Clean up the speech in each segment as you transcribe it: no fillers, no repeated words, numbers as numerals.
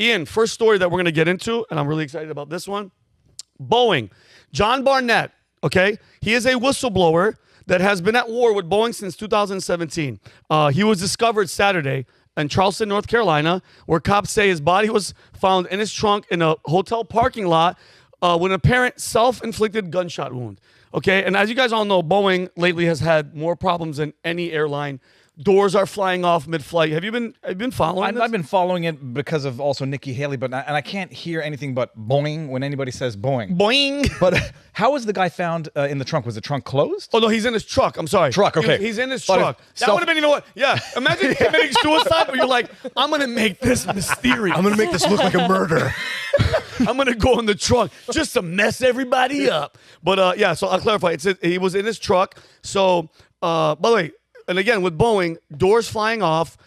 Ian, first story that we're going to get into, and I'm really excited about this one. Boeing. John Barnett, okay? He is a whistleblower that has been at war with Boeing since 2017. He was discovered Saturday in Charleston, North Carolina, where cops say his body was found in his trunk in a hotel parking lot with an apparent self-inflicted gunshot wound. Okay, and as you guys all know, Boeing lately has had more problems than any airline. Doors are flying off mid-flight. Have you been following this? I've been following it because of also Nikki Haley, and I can't hear anything but Boeing when anybody says Boeing. Boing. But how was the guy found in the trunk? Was the trunk closed? Oh, no, he's in his truck. I'm sorry. Truck, okay. He's in his truck. That would have been, you know what? Yeah. Imagine committing suicide, but you're like, I'm going to make this mysterious. I'm going to make this look like a murder. I'm going to go in the truck just to mess everybody up. But, yeah, so I'll clarify. He was in his truck. So, by the way, and again, with Boeing, doors flying off,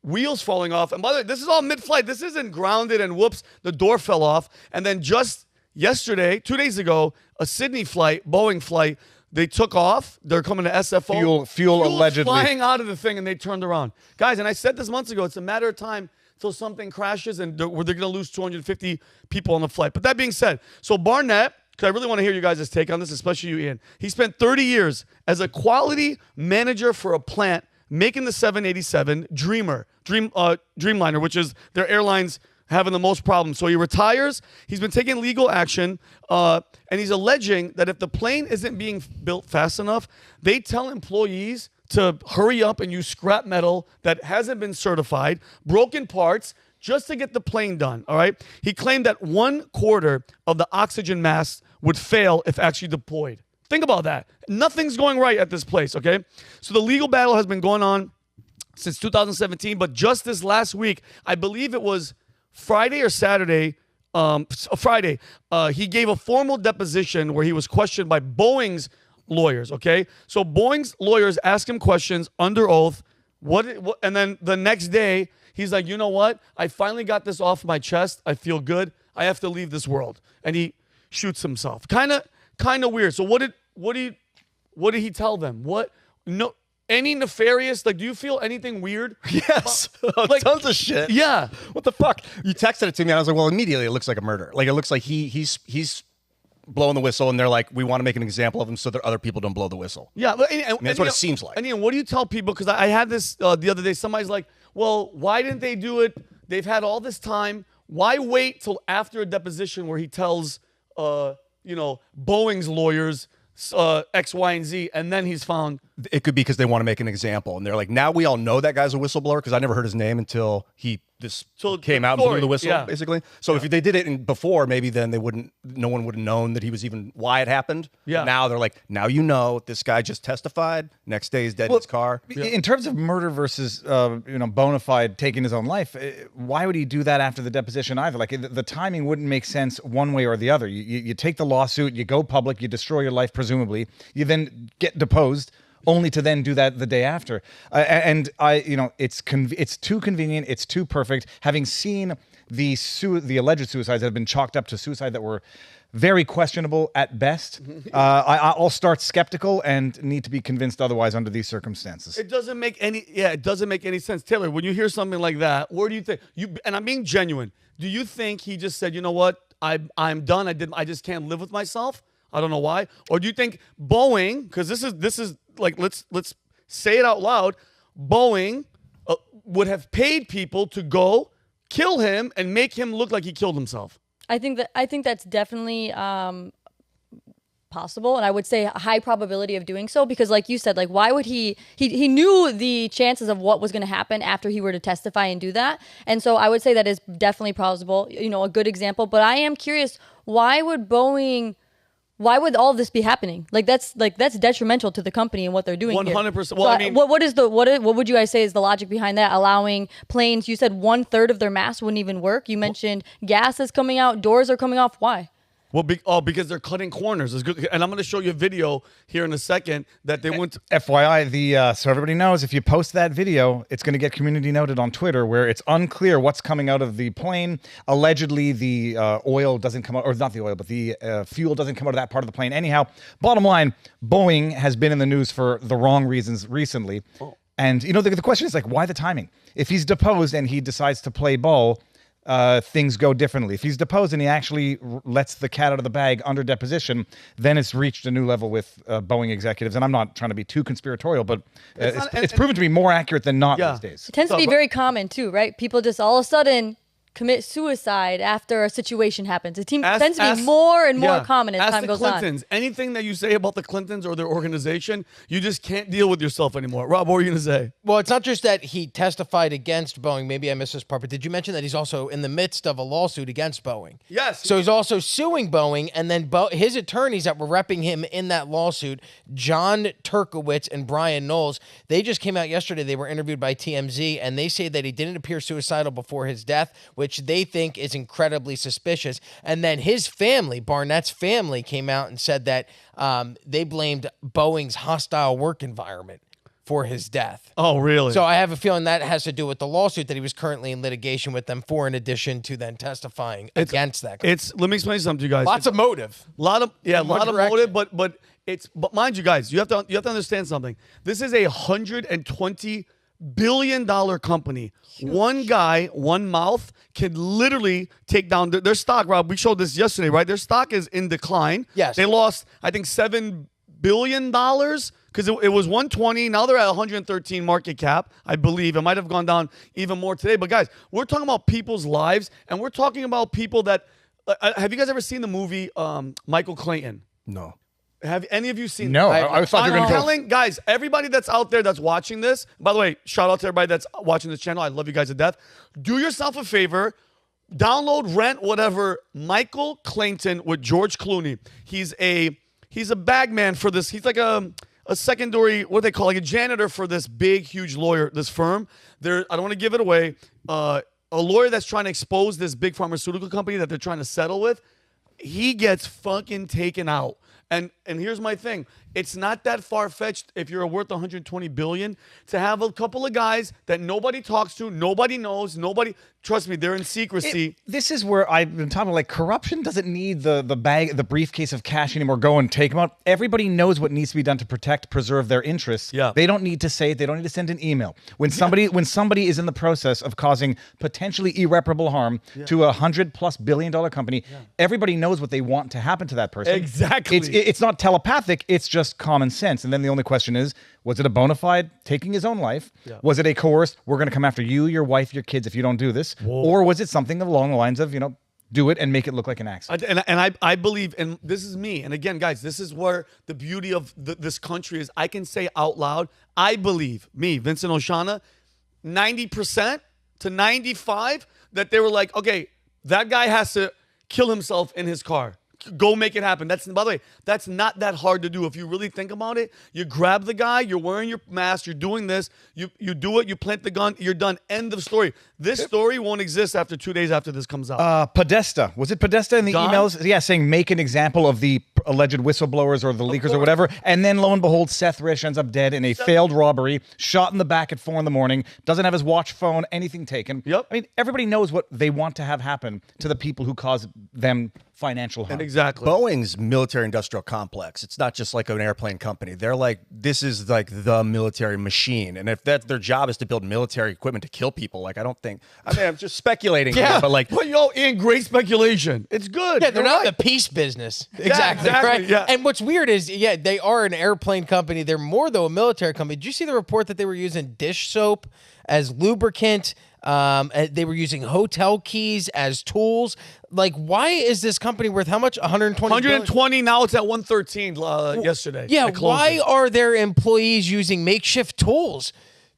wheels falling off. And by the way, this is all mid-flight. This isn't grounded and whoops, the door fell off. And then just yesterday, 2 days ago, a Sydney flight, Boeing flight, they took off. They're coming to SFO. Fuel allegedly. Flying out of the thing, and they turned around. Guys, and I said this months ago, it's a matter of time till something crashes and they're going to lose 250 people on the flight. But that being said, so Barnett, because I really want to hear you guys' take on this, especially you, Ian. He spent 30 years as a quality manager for a plant making the 787 Dreamliner, which is their airlines having the most problems. So he retires. He's been taking legal action, and he's alleging that if the plane isn't being built fast enough, they tell employees to hurry up and use scrap metal that hasn't been certified, broken parts, just to get the plane done, all right? He claimed that 1/4 of the oxygen mask would fail if actually deployed. Think about that. Nothing's going right at this place, okay? So the legal battle has been going on since 2017, but just this last week, I believe it was Friday or Saturday, Friday, he gave a formal deposition where he was questioned by Boeing's lawyers, okay? So Boeing's lawyers asked him questions under oath, and then the next day, he's like, you know what? I finally got this off my chest. I feel good. I have to leave this world. And he shoots himself. Kind of weird. So what did he tell them? Any nefarious, like, do you feel anything weird? Yes. Like, tons of shit. Yeah. What the fuck? You texted it to me and I was like, well, immediately it looks like a murder. Like, it looks like he's blowing the whistle and they're like, we want to make an example of him so that other people don't blow the whistle. Yeah. And that's what it seems like. And Ian, what do you tell people? Because I had this the other day. Somebody's like, well, why didn't they do it? They've had all this time. Why wait till after a deposition where he tells, Boeing's lawyers X, Y, and Z, and then he's found? It could be because they want to make an example. And they're like, now we all know that guy's a whistleblower because I never heard his name until this came out and blew the whistle, basically. So if they did it before, maybe then no one would have known that he was even why it happened. Yeah. Now they're like, now you know this guy just testified. Next day he's dead in his car. In terms of murder versus bona fide taking his own life, why would he do that after the deposition either? Like the timing wouldn't make sense one way or the other. You take the lawsuit, you go public, you destroy your life presumably, you then get deposed, only to then do that the day after. It's too convenient. It's too perfect. Having seen the alleged suicides that have been chalked up to suicide that were very questionable at best, I'll start skeptical and need to be convinced otherwise under these circumstances. It doesn't make any sense. Taylor, when you hear something like that, where do you think and I'm being genuine, do you think he just said, you know what, I'm done, I just can't live with myself? I don't know why. Or do you think Boeing, because this is like, let's say it out loud, Boeing would have paid people to go kill him and make him look like he killed himself? I think that's definitely possible, and I would say a high probability of doing so, because like you said, like, why would he knew the chances of what was going to happen after he were to testify and do that. And so I would say that is definitely plausible, a good example. But I am curious, why would all of this be happening? That's detrimental to the company and what they're doing. 100%. Well, so what would you guys say is the logic behind that? Allowing planes, you said 1/3 of their mass wouldn't even work. You mentioned gas is coming out, doors are coming off. Why? Well, because they're cutting corners. It's good. And I'm going to show you a video here in a second that they went to. FYI, so everybody knows, if you post that video, it's going to get community noted on Twitter, where it's unclear what's coming out of the plane. Allegedly, the oil doesn't come out, or not the oil, but the fuel doesn't come out of that part of the plane. Anyhow, bottom line, Boeing has been in the news for the wrong reasons recently. Oh. And, the question is, like, why the timing? If he's deposed and he decides to play ball, things go differently. If he's deposed and he actually lets the cat out of the bag under deposition, then it's reached a new level with Boeing executives. And I'm not trying to be too conspiratorial, but it's proven to be more accurate than not these days. It tends to be very common too, right? People just all of a sudden commit suicide after a situation happens. It tends to be more and more common as time goes Clintons. on. Anything that you say about the Clintons or their organization, you just can't deal with yourself anymore. Rob, what were you going to say? Well, it's not just that he testified against Boeing. Maybe I missed this part, but did you mention that he's also in the midst of a lawsuit against Boeing? Yes. So he's also suing Boeing, and then his attorneys that were repping him in that lawsuit, John Turkowitz and Brian Knowles, they just came out yesterday. They were interviewed by TMZ, and they say that he didn't appear suicidal before his death, which they think is incredibly suspicious. And then his family, Barnett's family, came out and said that they blamed Boeing's hostile work environment for his death. Oh, really? So I have a feeling that has to do with the lawsuit that he was currently in litigation with them for, in addition to then testifying against that. Let me explain something to you guys. Lots of motive. A lot of motive, but mind you guys, you have to understand something. This is $120 billion company. Huge. One guy, one mouth can literally take down their stock. Rob, we showed this yesterday, right? Their stock is in decline. Yes. They lost, I think, $7 billion because it was 120. Now they're at 113 market cap, I believe. It might have gone down even more today. But guys, we're talking about people's lives, and we're talking about people that have you guys ever seen the movie Michael Clayton? No. Have any of you seen? No, I thought you were going to telling guys, everybody that's out there that's watching this. By the way, shout out to everybody that's watching this channel. I love you guys to death. Do yourself a favor, download, rent, whatever. Michael Clayton with George Clooney. He's a bag man for this. He's like a secondary, what they call, like a janitor for this big, huge lawyer, this firm. I don't want to give it away. A lawyer that's trying to expose this big pharmaceutical company that they're trying to settle with. He gets fucking taken out. And here's my thing. It's not that far-fetched if you're worth $120 billion to have a couple of guys that nobody talks to, nobody knows, trust me, they're in secrecy. This is where I've been talking, like, corruption doesn't need the briefcase of cash anymore. Go and take them out. Everybody knows what needs to be done to preserve their interests. Yeah. They don't need to say it. They don't need to send an email. When somebody is in the process of causing potentially irreparable harm to $100+ billion company, everybody knows what they want to happen to that person. Exactly. It's not telepathic. It's just common sense. And then the only question is, was it a bona fide taking his own life? Yeah. Was it a coerced, we're going to come after you, your wife, your kids if you don't do this? Whoa. Or was it something along the lines of, do it and make it look like an accident? I believe, and this is me, and again, guys, this is where the beauty of this country is. I can say out loud, I believe, me, Vincent Oshana, 90% to 95%, that they were like, okay, that guy has to kill himself in his car. Go make it happen. By the way, that's not that hard to do. If you really think about it, you grab the guy, you're wearing your mask, you're doing this, you do it, you plant the gun, you're done. End of story. This story won't exist after 2 days after this comes out. Podesta. Was it Podesta in the emails? Yeah, saying make an example of the alleged whistleblowers or the leakers or whatever. And then lo and behold, Seth Rich ends up dead in a failed robbery, shot in the back at 4 a.m, doesn't have his watch, phone, anything taken. Yep. I mean, everybody knows what they want to have happen to the people who cause them financial harm. And exactly. Boeing's military-industrial complex, it's not just like an airplane company. They're like, this is like the military machine. And if their job is to build military equipment to kill people, like, I'm just speculating here, but like... But Ian, great speculation. It's good. Yeah, they're not in the peace business. Exactly. Right? Yeah. And what's weird is, they are an airplane company. They're more, though, a military company. Did you see the report that they were using dish soap as lubricant? They were using hotel keys as tools. Like, why is this company worth how much? 120. Now it's at 113 yesterday. Yeah, why are their employees using makeshift tools?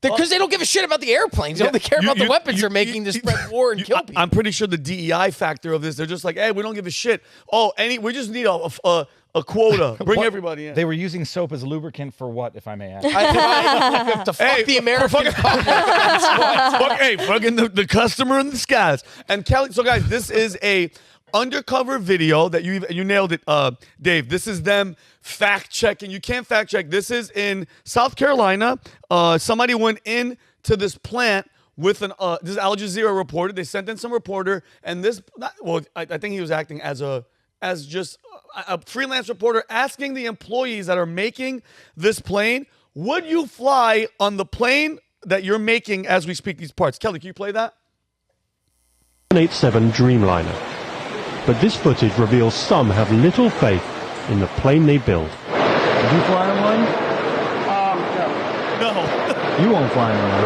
Because they don't give a shit about the airplanes. They only care about the weapons they're making to spread war and kill people. I'm pretty sure the DEI factor of this, they're just like, hey, we don't give a shit. Oh, we just need a quota. Bring everybody in. They were using soap as lubricant for what, if I may ask? To fuck the American Hey, fucking the customer in the skies. And Kelly, so guys, this is a undercover video that you nailed it, Dave. This is them fact checking. You can't fact check. This is in South Carolina. Somebody went in to this plant with this is Al Jazeera reporter. They sent in some reporter, and I think he was acting as just a freelance reporter, asking the employees that are making this plane, would you fly on the plane that you're making as we speak these parts? Kelly, can you play that? 787 Dreamliner. But this footage reveals some have little faith in the plane they build. Did you fly in one? No. You won't fly in one.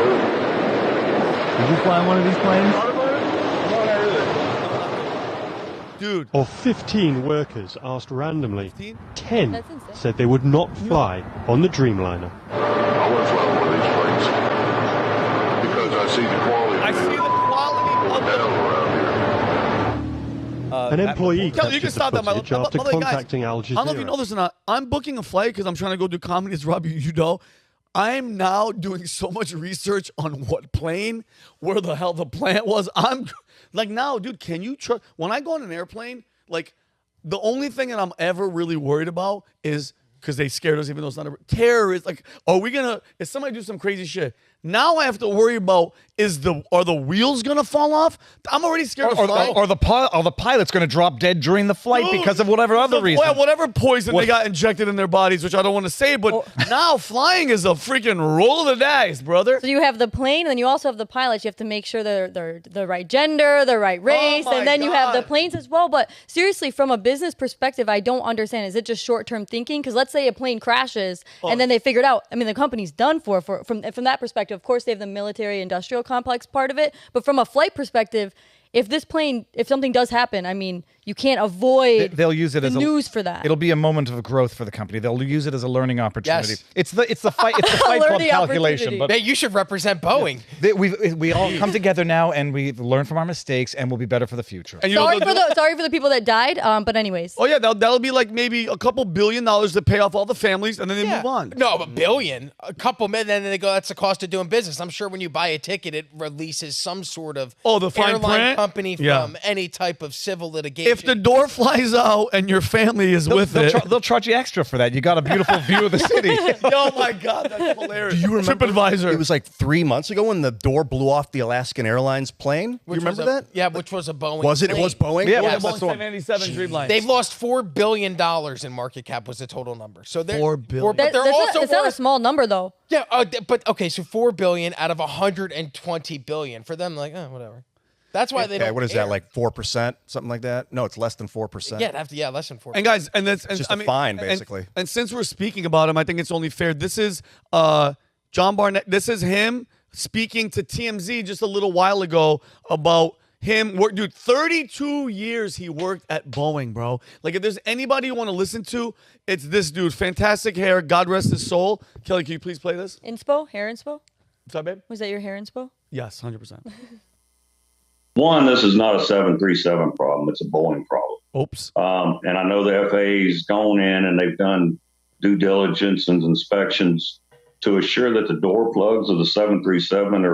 Did you fly in one of these planes? Dude. Of 15 workers asked randomly, 10 That's insane. said they would not fly on the Dreamliner. I wouldn't fly one of these planes because I see the quality. I see the quality of hell the... around here. An employee Kelly, you can captured stop the that, footage after guys, contacting Al Jazeera. I don't know if you know this or not. I'm booking a flight because I'm trying to go do comedy. As Robbie, you know. I'm now doing so much research on what plane, where the hell the plant was. I'm like, now, dude, can you trust? When I go on an airplane, like, the only thing that I'm ever really worried about is, because they scared us, even though it's not a terrorist. Like, is somebody do some crazy shit? Now I have to worry about, are the wheels gonna fall off? I'm already scared of flying. Are the pilot's going to drop dead during the flight because of whatever other reason? Well, whatever poison they got injected in their bodies, which I don't want to say, but now flying is a freaking roll of the dice, brother. So you have the plane, and then you also have the pilots. You have to make sure they're the right gender, the right race, my and then you have the God. planes as well. But seriously, from a business perspective, I don't understand. Is it just short-term thinking? Because let's say a plane crashes, and then they figured out. I mean, the company's done from that perspective. Of course, they have the military-industrial complex part of it, but from a flight perspective, if something does happen, I mean, you can't avoid They'll use it as news for that. It'll be a moment of growth for the company. They'll use it as a learning opportunity. Yes. It's the fight club Learning calculation. opportunity. But Hey, you should represent Boeing. we all come together now and we learn from our mistakes and we'll be better for the future. And you know Sorry what for they'll do? sorry for the people that died. But anyways. Oh yeah, that'll be like maybe a couple $1 billion to pay off all the families, and then they move on. No, a billion, a couple million, and then they go, that's the cost of doing business. I'm sure when you buy a ticket, it releases some sort of the fine airline print? company Yeah. from any type of civil litigation. If the door flies out and your family is with it, They'll charge you extra for that. You got a beautiful view of the city. oh my God, that's hilarious. Do you remember? TripAdvisor? It was like 3 months ago when the door blew off the Alaskan Airlines plane. You remember that? Yeah, which was a Boeing. Was it? plane. It was Boeing. Yeah, yeah, that's Boeing the one. 787 Dreamliner. They've lost $4 billion in market cap was the total number. So they're $4 billion. But they're also it's not a worth, small number though. yeah. But okay, so $4 billion out of $120 billion for them, like whatever. That's why they don't. Okay, what is care. that, like 4%, something like that? No, it's less than 4%. Yeah, less than 4%. And guys, and that's It's just a fine, basically. And since we're speaking about him, I think it's only fair. This is John Barnett. This is him speaking to TMZ just a little while ago about him. Dude, 32 years he worked at Boeing, bro. Like, if there's anybody you want to listen to, it's this dude. Fantastic hair. God rest his soul. Kelly, can you please play this? Hair inspo? What's up, babe? Was that your hair inspo? Yes, 100%. One, this is not a 737 problem. It's a Boeing problem. Oops. And I know the FAA's gone in and they've done due diligence and inspections to assure that the door plugs of the 737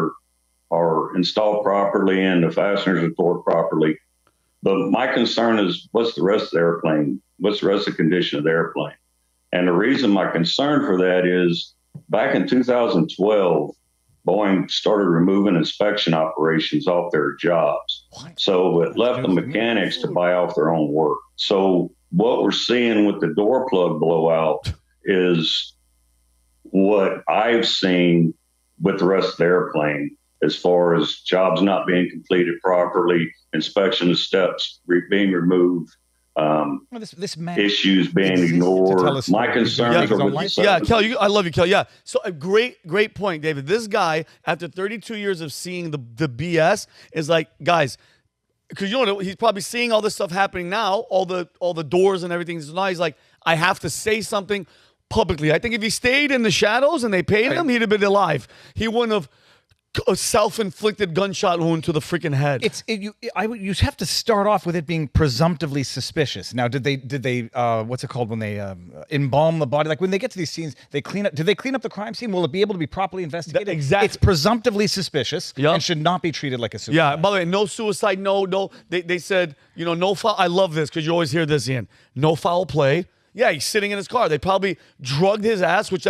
are installed properly and the fasteners are torqued properly. But my concern is, what's the rest of the airplane? What's the rest of the condition of the airplane? And the reason my concern for that is back in 2012, Boeing started removing inspection operations off their jobs. So it left the mechanics to buy off their own work. So what we're seeing with the door plug blowout is what I've seen with the rest of the airplane, as far as jobs not being completed properly, inspection steps being removed, This man issues being exists to tell ignored. us My what concerns are with the Yeah, Kelly, I love you, Kelly. Yeah. So a great point, David. This guy, after 32 years of seeing the BS, is like, guys, because you know he's probably seeing all this stuff happening now, all the doors and everything. So now he's like, I have to say something publicly. I think if he stayed in the shadows and they paid him, he'd have been alive. He wouldn't have a self-inflicted gunshot wound to the freaking head. you have to start off with it being presumptively suspicious. Now, did they what's it called when they embalm the body? Like when they get to these scenes, they clean up. Did they clean up the crime scene? Will it be able to be properly investigated? Exactly. It's presumptively suspicious and should not be treated like a suicide. Yeah. By the way, no suicide. No. They said, no foul. I love this because you always hear this, Ian. No foul play. Yeah, he's sitting in his car. They probably drugged his ass, which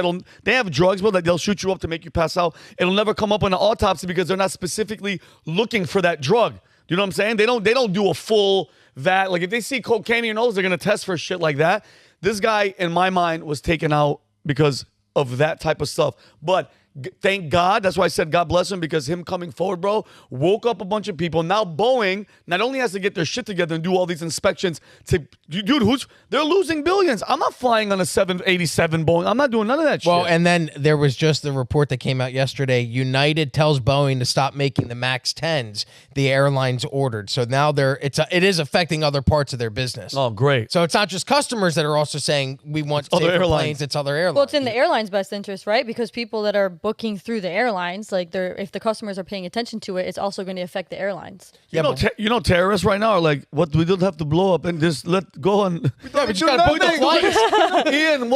they have drugs, but they'll shoot you up to make you pass out. It'll never come up on an autopsy because they're not specifically looking for that drug. You know what I'm saying? They don't do a full vat. Like if they see cocaine in your nose, they're gonna test for shit like that. This guy, in my mind, was taken out because of that type of stuff. But Thank God. That's why I said God bless him, because him coming forward, bro, woke up a bunch of people. Now Boeing not only has to get their shit together and do all these inspections dude, they're losing billions. I'm not flying on a 787 Boeing. I'm not doing none of that shit. Well, and then there was just the report that came out yesterday. United tells Boeing to stop making the MAX 10s the airlines ordered. So now it is affecting other parts of their business. Oh, great. So it's not just customers that are also saying we want other safer airlines. planes, it's other airlines. Well, it's in the airline's best interest, right? Because people that are booking through the airlines, like if the customers are paying attention to it, it's also going to affect the airlines. You know, terrorists right now are like, what? We don't have to blow up and just let go and. Yeah, but you got to book the flights. Ian,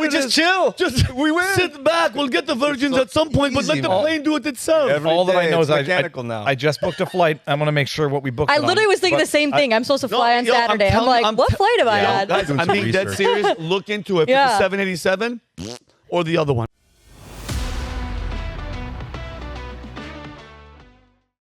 we just chill. Just we win. Sit back. We'll get the virgins at some point, but let the plane do it itself. All that I know is mechanical now. I just booked a flight. I'm gonna make sure what we booked. I literally was thinking the same thing. I'm supposed to fly on Saturday. I'm like, what flight have I had? Guys, I'm being dead serious. Look into it. If it's a 787 or the other one.